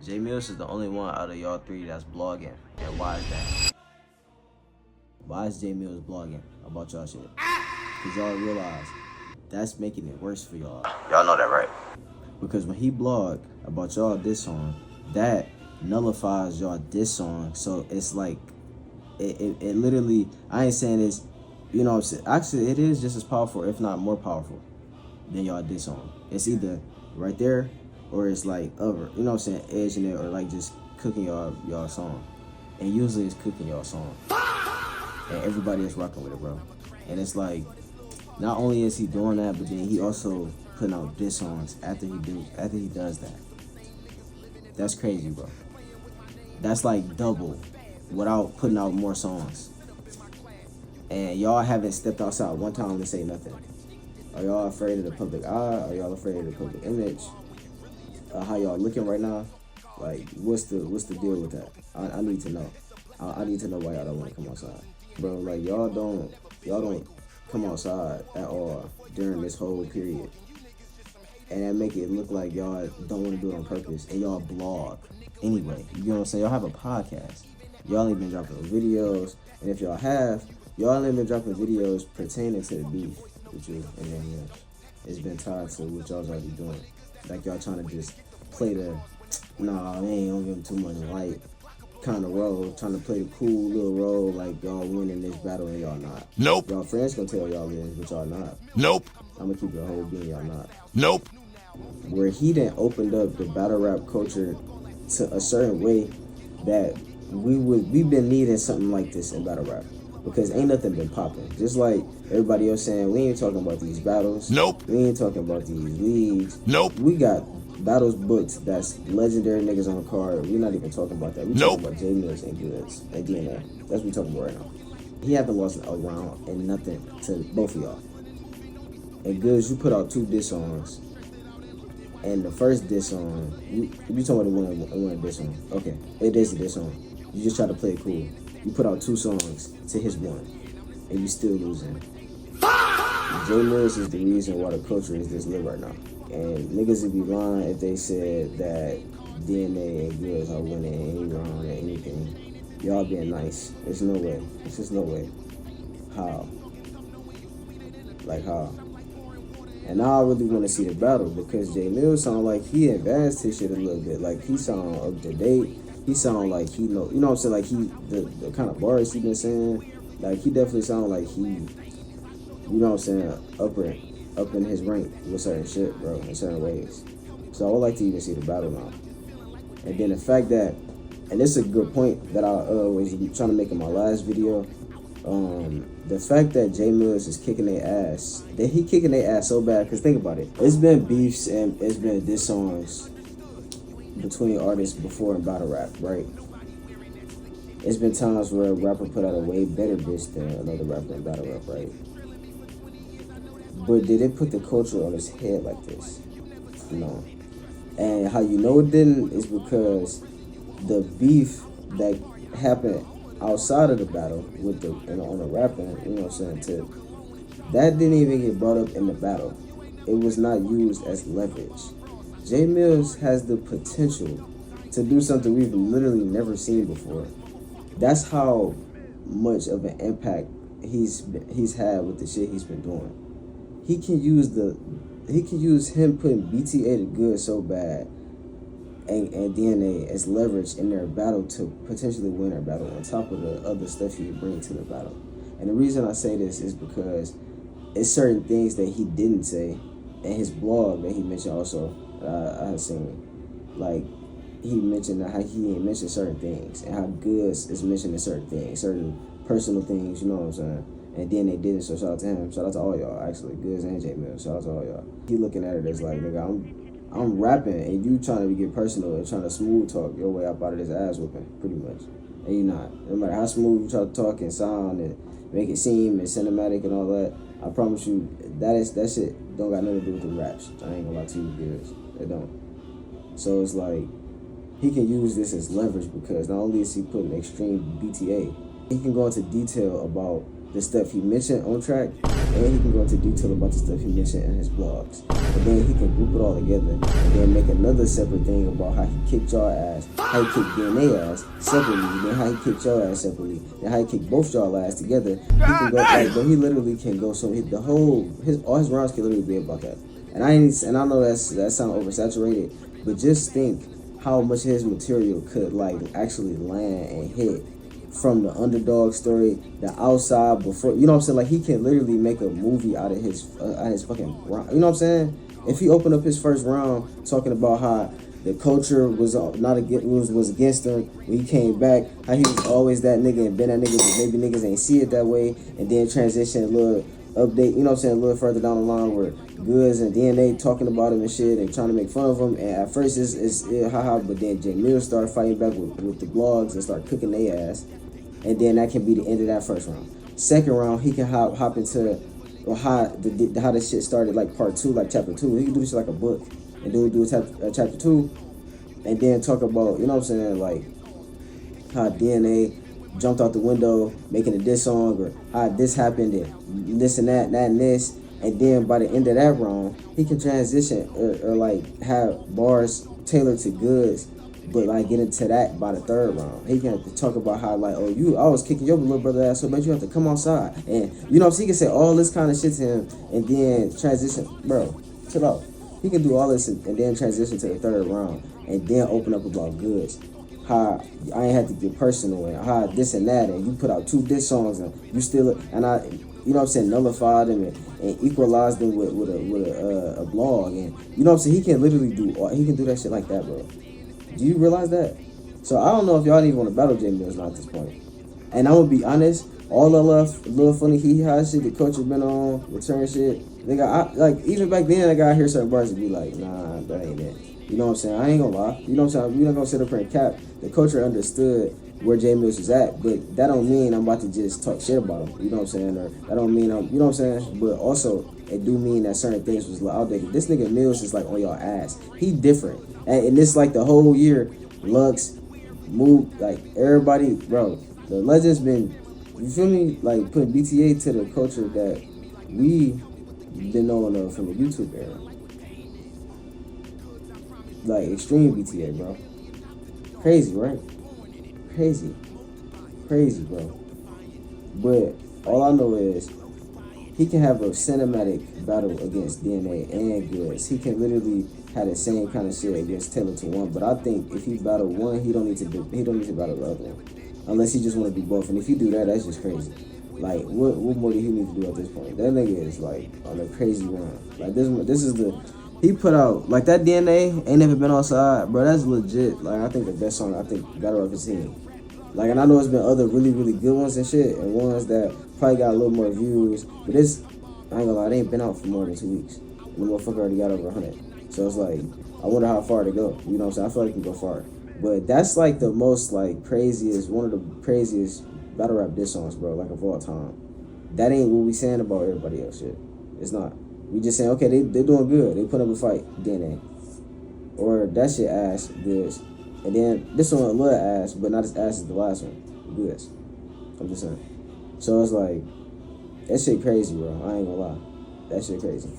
J Millz is the only one out of y'all three that's blogging. And why is that? Why is J Millz blogging about y'all shit? Because y'all realize that's making it worse for y'all. Y'all know that, right? Because when he blogged about y'all diss song, that nullifies y'all diss song. So it's like, it literally, I ain't saying it's, you know what I'm saying? Actually, it is just as powerful, if not more powerful, than y'all diss song. It's either right there, or it's like other, you know what I'm saying, edging it, or like just cooking y'all song. And usually it's cooking y'all song. And everybody is rocking with it, bro. And it's like, not only is he doing that, but then he also putting out diss songs after he does that. That's crazy, bro. That's like double without putting out more songs. And y'all haven't stepped outside one time to say nothing. Are y'all afraid of the public eye? Are y'all afraid of the public image? How y'all looking right now? Like, what's the deal with that? I need to know. I need to know why y'all don't want to come outside, bro. Like, y'all don't come outside at all during this whole period, and that make it look like y'all don't want to do it on purpose. And y'all blog anyway. You know what I'm saying? Y'all have a podcast. Y'all ain't been dropping videos, and if y'all have, y'all ain't been dropping videos pertaining to the beef with you. And then it's been tied to what y'all's already doing. Like, y'all trying to just play the, nah, they ain't gonna give them too much light kind of role, trying to play the cool little role, like y'all winning this battle and y'all not. Nope. Y'all friends gonna tell y'all is, but y'all not. Nope. I'm gonna keep it a whole being, y'all not. Nope. Where he then opened up the battle rap culture to a certain way that we've been needing something like this in battle rap, because ain't nothing been popping. Just like everybody else saying, we ain't talking about these battles. Nope. We ain't talking about these leagues. Nope. We got battles booked that's legendary niggas on the card. We're not even talking about that. We Nope. talking about J Millz and Goodz and DNA. That's what we talking about right now. He haven't lost a round and nothing to both of y'all. And Goodz, you put out 2 diss songs. And the first diss song, you talking about the one diss song. Okay, it is a diss song. You just try to play it cool. You put out 2 songs to his 1, and you still losing. J Millz is the reason why the culture is this lit right now. And niggas would be lying if they said that DNA and Goodz are winning any round or anything. Y'all being nice. There's no way. There's just no way. How? Like, how? And now I really want to see the battle, because J Millz sound like he advanced his shit a little bit. Like, he sound up to date. He sound like he know, you know what I'm saying? Like, the kind of bars he been saying, like, he definitely sound like he, you know what I'm saying, up in his rank with certain shit, bro, in certain ways. So I would like to even see the battle now. And then the fact that, and this is a good point that I was trying to make in my last video, the fact that J Millz is kicking their ass, that he kicking their ass so bad, because think about it, it's been beefs and it's been diss songs between artists before in battle rap, right? It's been times where a rapper put out a way better diss than another rapper in battle rap, right? But did it put the culture on his head like this? No. And how you know it didn't is because the beef that happened outside of the battle with the on the rapping, you know what I'm saying, tip, that didn't even get brought up in the battle. It was not used as leverage. J Millz has the potential to do something we've literally never seen before. That's how much of an impact he's had with the shit he's been doing. He can use him putting BTA to Goodz so bad and DNA as leverage in their battle to potentially win their battle on top of the other stuff he bring to the battle. And the reason I say this is because it's certain things that he didn't say in his blog that he mentioned also. I had seen, like, he mentioned how he ain't mentioned certain things and how Goodz is mentioning certain things, certain personal things, you know what I'm saying? And then they didn't, so shout out to him. Shout out to all y'all, actually. Goodz and J Millz, shout out to all y'all. He looking at it as like, nigga, I'm rapping and you trying to get personal and trying to smooth talk your way up out of this ass whooping, pretty much. And you're not. No matter how smooth you try to talk and sound and make it seem and cinematic and all that, I promise you, that shit don't got nothing to do with the raps. I ain't gonna lie to you, Goodz. It don't. So it's like, he can use this as leverage because not only is he putting extreme BTA, he can go into detail about the stuff he mentioned on track, and he can go into detail about the stuff he mentioned in his blogs. And then he can group it all together and then make another separate thing about how he kicked y'all ass, how he kicked DNA ass separately, then how he kicked y'all ass separately, then how he kicked both y'all ass together. He can go like, but he literally can go so all his rounds can literally be about that. And I know that sounds oversaturated, but just think how much his material could like actually land and hit. From the underdog story, the outside before, you know what I'm saying? Like he can literally make a movie out of his fucking round. You know what I'm saying? If he opened up his first round talking about how the culture was against him when he came back, how he was always that nigga and been that nigga, but maybe niggas ain't see it that way, and then transition a little update, you know what I'm saying, a little further down the line where Goodz and DNA talking about him and shit and trying to make fun of him, and at first it's haha, but then Millz started fighting back with the blogs and start cooking their ass. And then that can be the end of that first round. Second round, he can hop into how the shit started, like part 2, like chapter 2. He can do this like a book and do chapter 2, and then talk about, you know what I'm saying, like how DNA jumped out the window making a diss song, or how this happened and this and that and this. And then by the end of that round, he can transition or like have bars tailored to Goodz, but like get into that by the third round. He can have to talk about how like, oh, I was kicking your little brother ass, so man, you have to come outside. And you know, so he can say all this kind of shit to him and then transition, bro, chill out. He can do all this and then transition to the third round and then open up about Goodz. How I ain't had to get personal and how this and that, and you put out 2 diss songs and you still, and I, you know what I'm saying, nullified them and equalized them with a blog, and you know what I'm saying, he can literally do that shit like that, bro. Do you realize that? So I don't know if y'all even want to battle J Millz now at this point. And I'm gonna be honest, all the little funny hee-haw shit the coach has been on, return shit, nigga, like even back then I gotta hear certain bars and be like, nah, that ain't it. You know what I'm saying? I ain't gonna lie. You know what I'm saying? We're not gonna sit up here and cap. The culture understood where J Millz is at, but that don't mean I'm about to just talk shit about him. You know what I'm saying? Or that don't mean you know what I'm saying? But also, it do mean that certain things was outdated. This nigga Millz is like on y'all ass. He different. And this like the whole year, Lux, Mook, like everybody, bro. The legends been, you feel me? Like putting BTA to the culture that we been knowing of from the YouTube era. Like extreme BTA, bro. Crazy, right? Crazy, bro. But all I know is he can have a cinematic battle against DNA and Goodz. He can literally have the same kind of shit against Taylor to one. But I think if he battle one, he don't need to battle the other one, unless he just want to do both. And if you do that, that's just crazy. Like what more do he need to do at this point? That nigga is like on a crazy run. Like this is the. He put out, like that DNA, Ain't Never Been Outside, bro, that's legit. Like, I think the best song, battle rap is him. Like, and I know it's been other really, really good ones and shit, and ones that probably got a little more views, but this, I ain't gonna lie, they ain't been out for more than 2 weeks. And the motherfucker already got over 100. So it's like, I wonder how far to go. You know what I'm saying? I feel like it can go far. But that's like the most, like, craziest, one of the craziest battle rap diss songs, bro, like of all time. That ain't what we saying about everybody else shit. It's not. We just saying, okay, they doing good. They put up a fight, DNA. Or that shit ass, Goodz. And then this one a little ass, but not as ass as the last one, Goodz. I'm just saying. So it's like, that shit crazy, bro. I ain't gonna lie. That shit crazy.